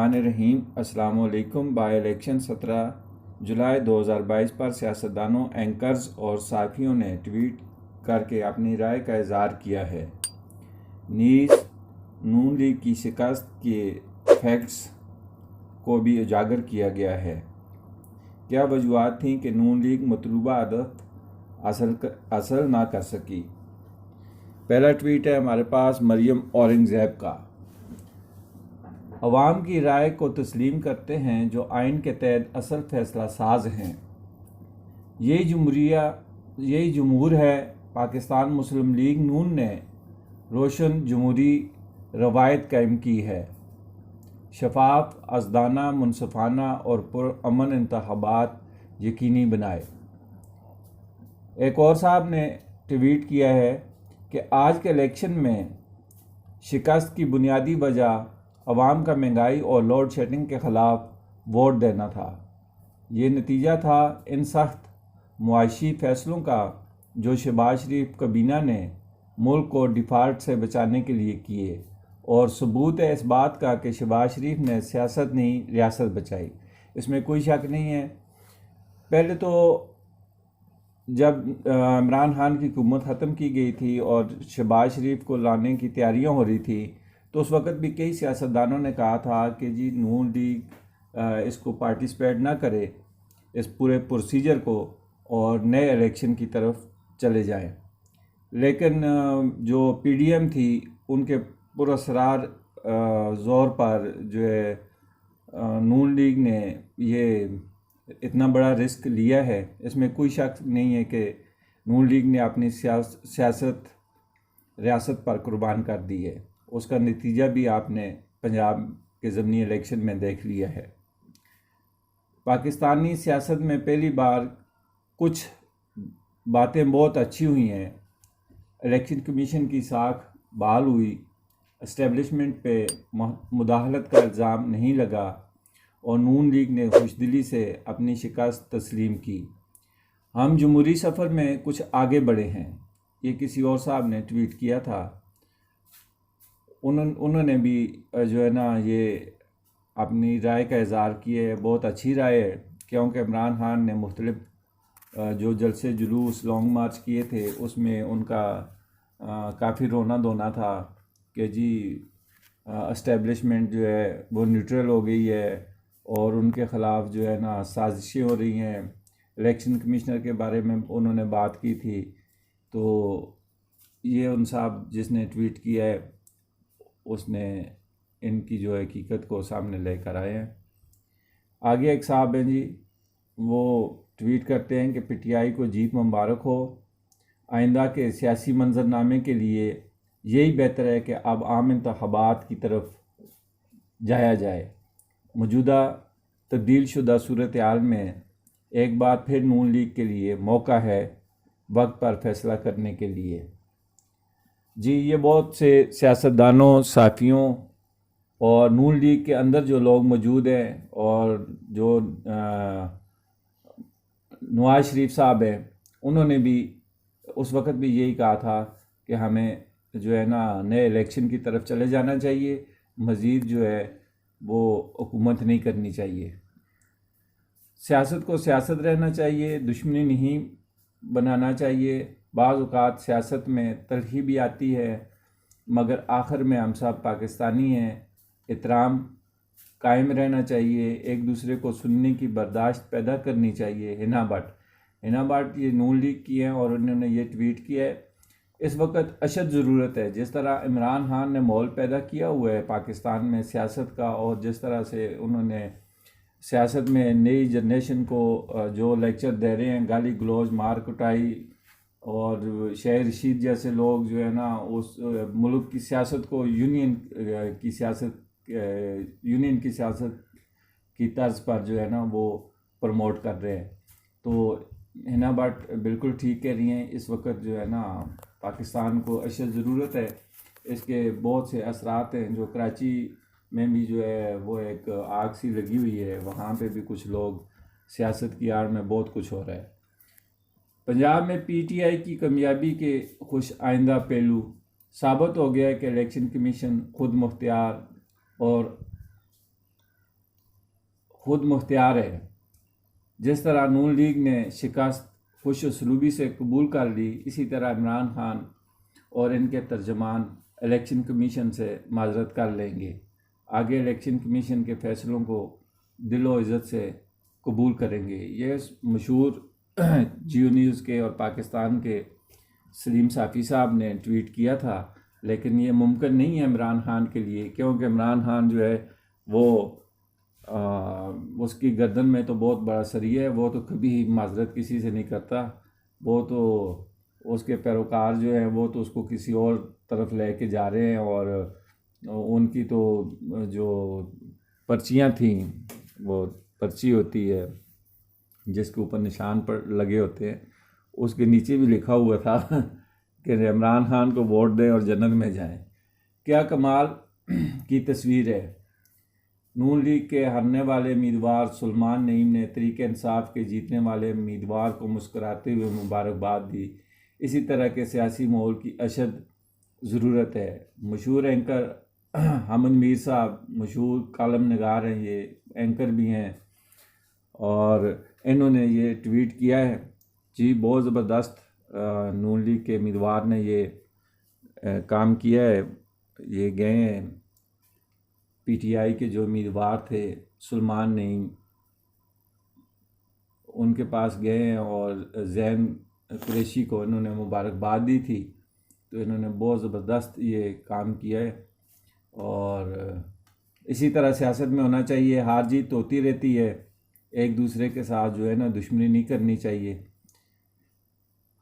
बिस्मिल्लाहिर्रहमानिर्रहीम। अस्सलाम वालेकुम। बाई इलेक्शन 17 जुलाई 2022 पर सियासतदानों, एंकर्स और सहाफ़ियों ने ट्वीट करके अपनी राय का इज़हार किया है। नीज़ नून लीग की शिकस्त के फैक्ट्स को भी उजागर किया गया है। क्या वजूहात थीं कि नून लीग मतलूबा हदफ हासिल ना कर सकी? पहला ट्वीट है हमारे पास मरियम औरंगज़ेब का। अवाम की राय को तस्लीम करते हैं जो आइन के तहत असल फैसला साज हैं। यही जमहूर है। पाकिस्तान मुस्लिम लीग नून ने रोशन जमहूरी रवायत कायम की है। शफाफ, आज़ादाना, मुनसफाना और पुरअमन इंतखाबात यकीनी बनाए। एक और साहब ने ट्वीट किया है कि आज के इलेक्शन में शिकस्त की बुनियादी वजह अवाम का महंगाई और लोड शेडिंग के ख़िलाफ़ वोट देना था। ये नतीजा था इन सख्त मुआशी फ़ैसलों का जो शहबाज शरीफ काबीना ने मुल्क को डिफ़ॉल्ट से बचाने के लिए किए, और सबूत है इस बात का कि शहबाज शरीफ ने सियासत नहीं रियासत बचाई। इसमें कोई शक नहीं है। पहले तो जब इमरान खान की हुकूमत ख़त्म की गई थी और शहबाज शरीफ को लाने की तैयारियां हो रही थी, तो उस वक़्त भी कई सियासतदानों ने कहा था कि जी नून लीग इसको पार्टिसिपेट ना करे इस पूरे प्रोसीजर को और नए इलेक्शन की तरफ चले जाएं। लेकिन जो पीडीएम थी उनके पुरअसरार ज़ोर पर जो है नून लीग ने ये इतना बड़ा रिस्क लिया है। इसमें कोई शक नहीं है कि नून लीग ने अपनी सियासत रियासत पर कुर्बान कर दी है। उसका नतीजा भी आपने पंजाब के ज़मीनी इलेक्शन में देख लिया है। पाकिस्तानी सियासत में पहली बार कुछ बातें बहुत अच्छी हुई हैं। इलेक्शन कमीशन की साख बहाल हुई, इस्टेब्लिशमेंट पे मुदाखलत का इल्ज़ाम नहीं लगा और नून लीग ने खुशदिली से अपनी शिकस्त तस्लीम की। हम जमहूरी सफ़र में कुछ आगे बढ़े हैं। ये किसी और साहब ने ट्वीट किया था। उन्होंने भी जो है ना ये अपनी राय का इज़हार किया है। बहुत अच्छी राय है, क्योंकि इमरान खान ने मुख्तलिफ जो जलसे जुलूस लॉन्ग मार्च किए थे उसमें उनका काफ़ी रोना धोना था कि जी इस्टेब्लिशमेंट जो है वो न्यूट्रल हो गई है और उनके ख़िलाफ़ जो है ना साजिशें हो रही हैं। इलेक्शन कमिश्नर के बारे में उन्होंने बात की थी। तो ये उन साहब जिसने ट्वीट किया है उसने इनकी जो हकीकत को सामने लेकर आए हैं। आगे एक साहब हैं जी, वो ट्वीट करते हैं कि पीटीआई को जीत मुबारक हो। आइंदा के सियासी मंजरनामे के लिए यही बेहतर है कि अब आम इंतखाबात की तरफ जाया जाए। मौजूदा तब्दील शुदा सूरत हाल में एक बार फिर नून लीग के लिए मौका है वक्त पर फैसला करने के लिए। जी ये बहुत से सियासतदानों, साफ़ियों और नून लीग के अंदर जो लोग मौजूद हैं और जो नवाज शरीफ साहब हैं, उन्होंने भी उस वक़्त भी यही कहा था कि हमें जो है ना नए इलेक्शन की तरफ चले जाना चाहिए, मज़ीद जो है वो हुकूमत नहीं करनी चाहिए। सियासत को सियासत रहना चाहिए, दुश्मनी नहीं बनाना चाहिए। बाज़ औक़ात सियासत में तलख़ी भी आती है, मगर आखिर में हम सब पाकिस्तानी हैं। एहतराम कायम रहना चाहिए, एक दूसरे को सुनने की बर्दाश्त पैदा करनी चाहिए। हिना भट्ट ये नून लीग की हैं और उन्होंने ये ट्वीट किया है। इस वक्त अशद ज़रूरत है, जिस तरह इमरान खान ने माहौल पैदा किया हुआ है पाकिस्तान में सियासत का, और जिस तरह से उन्होंने सियासत में नई जनरेशन को जो लेक्चर दे रहे हैं, गाली गलौज, मार कुटाई, और शेर रशीद जैसे लोग जो है ना उस मुल्क की सियासत को यूनियन की सियासत की तर्ज पर जो है ना वो प्रमोट कर रहे हैं। तो हिना भट्ट बिल्कुल ठीक कह रही हैं। इस वक्त जो है ना पाकिस्तान को अशद ज़रूरत है। इसके बहुत से असरात हैं। जो कराची में भी जो है वो एक आग सी लगी हुई है, वहाँ पे भी कुछ लोग सियासत की आड़ में बहुत कुछ हो रहा है। पंजाब में पीटीआई की कामयाबी के खुश आइंदा पहलू साबित हो गया है कि इलेक्शन कमीशन खुद मुख्तियार और खुद मुख्तियार है। जिस तरह नून लीग ने शिकस्त खुश उसलूबी से कबूल कर ली, इसी तरह इमरान खान और इनके तर्जमान इलेक्शन कमीशन से माजरत कर लेंगे। आगे इलेक्शन कमीशन के फ़ैसलों को दिलो इज़्ज़त से कबूल करेंगे। ये मशहूर जियो न्यूज़ के और पाकिस्तान के सलीम साफ़ी साहब ने ट्वीट किया था, लेकिन ये मुमकिन नहीं है इमरान खान के लिए, क्योंकि इमरान खान जो है वो उसकी गर्दन में तो बहुत बड़ा सरिया है। वो तो कभी माजरत किसी से नहीं करता। वो तो उसके पैरोकार जो हैं वो तो उसको किसी और तरफ लेके जा रहे हैं, और उनकी तो जो पर्चियाँ थीं, वो पर्ची होती है जिसके ऊपर निशान पर लगे होते हैं, उसके नीचे भी लिखा हुआ था कि इमरान खान को वोट दें और जन्नत में जाएं। क्या कमाल की तस्वीर है। नून लीग के हारने वाले उम्मीदवार सुलेमान नईम ने तहरीक इंसाफ के जीतने वाले उम्मीदवार को मुस्कराते हुए मुबारकबाद दी। इसी तरह के सियासी माहौल की अशद ज़रूरत है। मशहूर एंकर हमद मीर साहब मशहूर कालम निगार हैं, ये एंकर भी हैं, और इन्होंने ये ट्वीट किया है जी, बहुत ज़बरदस्त नून लीग के उम्मीदवार ने ये काम किया है। ये गए हैं पीटीआई के जो उम्मीदवार थे सुलेमान नईम, उनके पास गए हैं और ज़ैन कुरैशी को इन्होंने मुबारकबाद दी थी। तो इन्होंने बहुत ज़बरदस्त ये काम किया है, और इसी तरह सियासत में होना चाहिए। हार जीत होती रहती है, एक दूसरे के साथ जो है ना दुश्मनी नहीं करनी चाहिए।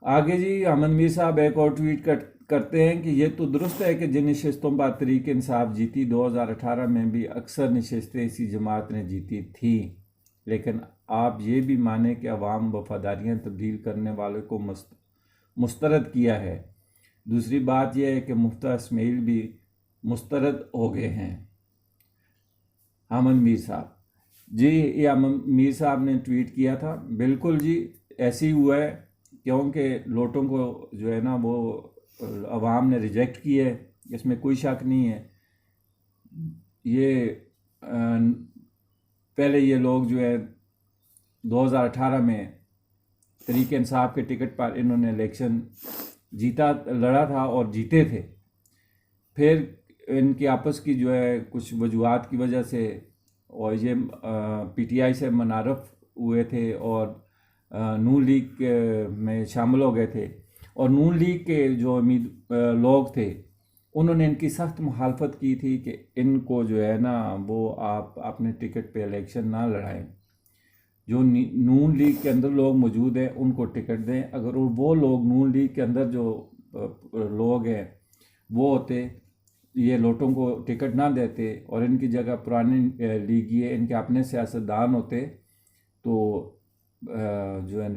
आगे जी अहमद मीर साहब एक और ट्वीट करते हैं कि ये तो दुरुस्त है कि जिन नशस्तों पर तहरीक इंसाफ जीती, 2018 में भी अक्सर नशस्तें इसी जमात ने जीती थी, लेकिन आप ये भी माने कि अवाम वफादारियाँ तब्दील करने वाले को मुस्तरद किया है। दूसरी बात यह है कि मुफ्ता इस्माइल भी मुस्तरद हो गए हैं। अहमद मीर साहब जी, ये अहमद मीर साहब ने ट्वीट किया था। बिल्कुल जी, ऐसे ही हुआ है, क्योंकि लोटों को जो है ना वो अवाम ने रिजेक्ट किया है, इसमें कोई शक नहीं है। ये पहले ये लोग जो है 2018 में तहरीक इंसाफ के टिकट पर इन्होंने इलेक्शन लड़ा था और जीते थे। फिर इनकी आपस की जो है कुछ वजूहात की वजह से और ये पीटीआई से मुनारफ हुए थे और नून लीग में शामिल हो गए थे, और नून लीग के जो लोग थे उन्होंने इनकी सख्त मुखालफत की थी कि इनको जो है ना वो आप अपने टिकट पे इलेक्शन ना लड़ाएं। जो नून लीग के अंदर लोग मौजूद हैं उनको टिकट दें। अगर वो लोग नून लीग के अंदर जो लोग हैं वो होते, ये लोटों को टिकट ना देते और इनकी जगह पुराने लीगिए इनके अपने सियासतदान होते, तो जो है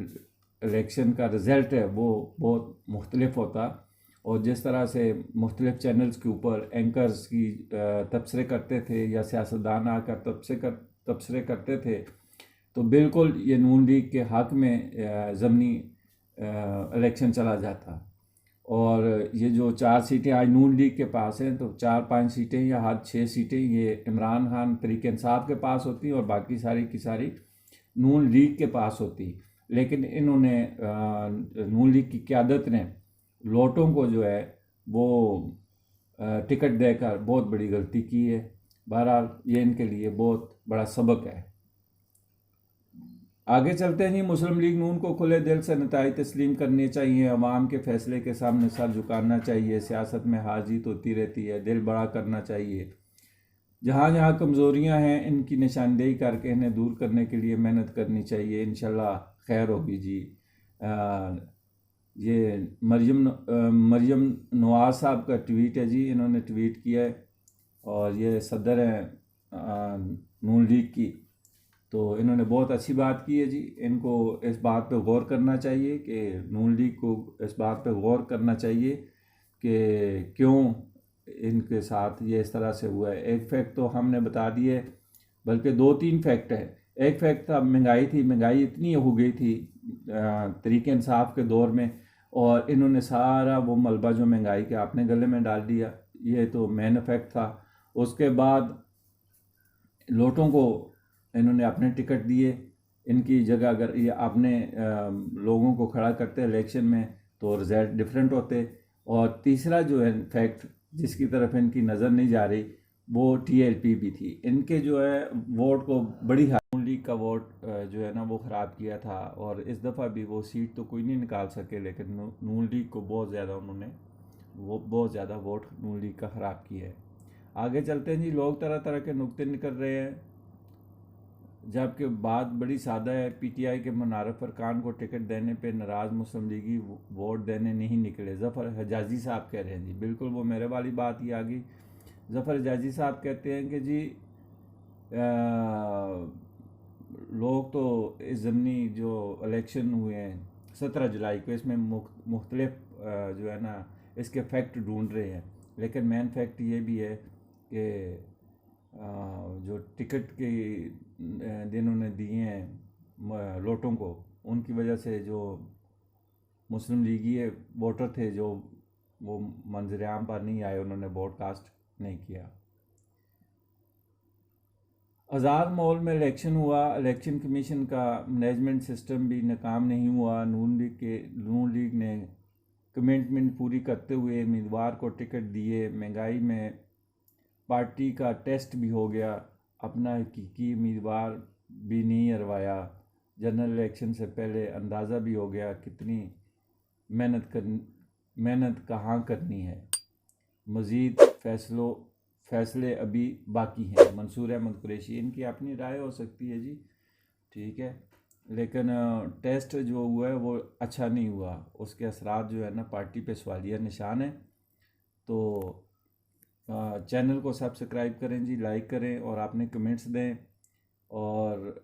इलेक्शन का रिज़ल्ट है वो बहुत मुख्तलिफ होता। और जिस तरह से मुख्तलिफ चैनल्स के ऊपर एंकर्स की तबसरे करते थे या सियासतदान आकर तबसरे करते थे, तो बिल्कुल ये नून लीग के हक़ में ज़मनी इलेक्शन चला जाता। और ये जो 4 सीटें आज नून लीग के पास हैं, तो 4-5 सीटें या हद 6 सीटें ये इमरान खान तहरीक इंसाफ के पास होती और बाकी सारी की सारी नून लीग के पास होती। लेकिन इन्होंने नून लीग की क़यादत ने लोटों को जो है वो टिकट देकर बहुत बड़ी गलती की है। बहरहाल ये इनके लिए बहुत बड़ा सबक है। आगे चलते हैं जी। मुस्लिम लीग नून को खुले दिल से नताइज तस्लीम करने चाहिए, अवाम के फैसले के सामने सर झुकाना चाहिए। सियासत में हार जीत होती रहती है, दिल बड़ा करना चाहिए। जहाँ जहाँ कमज़ोरियाँ हैं इनकी निशानदेही करके इन्हें दूर करने के लिए मेहनत करनी चाहिए। इंशाल्लाह खैर होगी जी। ये मरियम नवाज साहब का ट्वीट है जी, इन्होंने ट्वीट किया है, और ये सदर हैं नून लीग की। तो इन्होंने बहुत अच्छी बात की है जी। इनको इस बात पे गौर करना चाहिए कि नून लीग को इस बात पे गौर करना चाहिए कि क्यों इनके साथ ये इस तरह से हुआ है। एक फैक्ट तो हमने बता दिए, बल्कि 2-3 फैक्ट है। एक फैक्ट था महंगाई थी, महंगाई इतनी हो गई थी तहरीक इंसाफ के दौर में, और इन्होंने सारा वो मलबा जो महंगाई के अपने गले में डाल दिया। ये तो मेन फैक्ट था। उसके बाद लोटों को इन्होंने अपने टिकट दिए, इनकी जगह अगर ये अपने लोगों को खड़ा करते इलेक्शन में तो रिजल्ट डिफरेंट होते। और तीसरा जो है फैक्ट जिसकी तरफ इनकी नज़र नहीं जा रही वो टीएलपी भी थी। इनके जो है वोट को बड़ी नून लीग का वोट जो है ना वो ख़राब किया था, और इस दफ़ा भी वो सीट तो कोई नहीं निकाल सके, लेकिन नून लीग को बहुत ज़्यादा उन्होंने बहुत ज़्यादा वोट नून लीग का ख़राब किया है। आगे चलते हैं जी। लोग तरह तरह के नुक्ते निकल रहे हैं, जबकि बात बड़ी सादा है। पीटीआई के मुनारफ अरकान को टिकट देने पे नाराज़ मुस्लिम लीगी वोट देने नहीं निकले, ज़फ़र हिजाज़ी साहब कह रहे हैं जी। बिल्कुल वो मेरे वाली बात ही आ गई। ज़फ़र हिजाज़ी साहब कहते हैं कि जी लोग तो इस ज़मनी जो इलेक्शन हुए हैं 17 जुलाई को, इसमें मुख्तलिफ जो है ना इसके फैक्ट ढूंढ रहे हैं, लेकिन मेन फैक्ट ये भी है कि जो टिकट के दिन उन्हें दिए हैं लोटों को, उनकी वजह से जो मुस्लिम लीगी वोटर थे जो वो मंजर आम पर नहीं आए, उन्होंने वोट कास्ट नहीं किया। आज़ाद माहौल में इलेक्शन हुआ, इलेक्शन कमीशन का मैनेजमेंट सिस्टम भी नाकाम नहीं हुआ। नून लीग ने कमिटमेंट पूरी करते हुए उम्मीदवार को टिकट दिए। महंगाई में पार्टी का टेस्ट भी हो गया, अपना हकीकी उम्मीदवार भी नहीं हरवाया। जनरल इलेक्शन से पहले अंदाज़ा भी हो गया कितनी मेहनत कहाँ करनी है। मज़ीद फैसले अभी बाकी हैं। मंसूर अहमद कुरैशी, इनकी अपनी राय हो सकती है जी, ठीक है, लेकिन टेस्ट जो हुआ है वो अच्छा नहीं हुआ, उसके असरात जो है ना पार्टी पे सवालिया निशान है। तो चैनल को सब्सक्राइब करें जी, लाइक करें और अपने कमेंट्स दें। और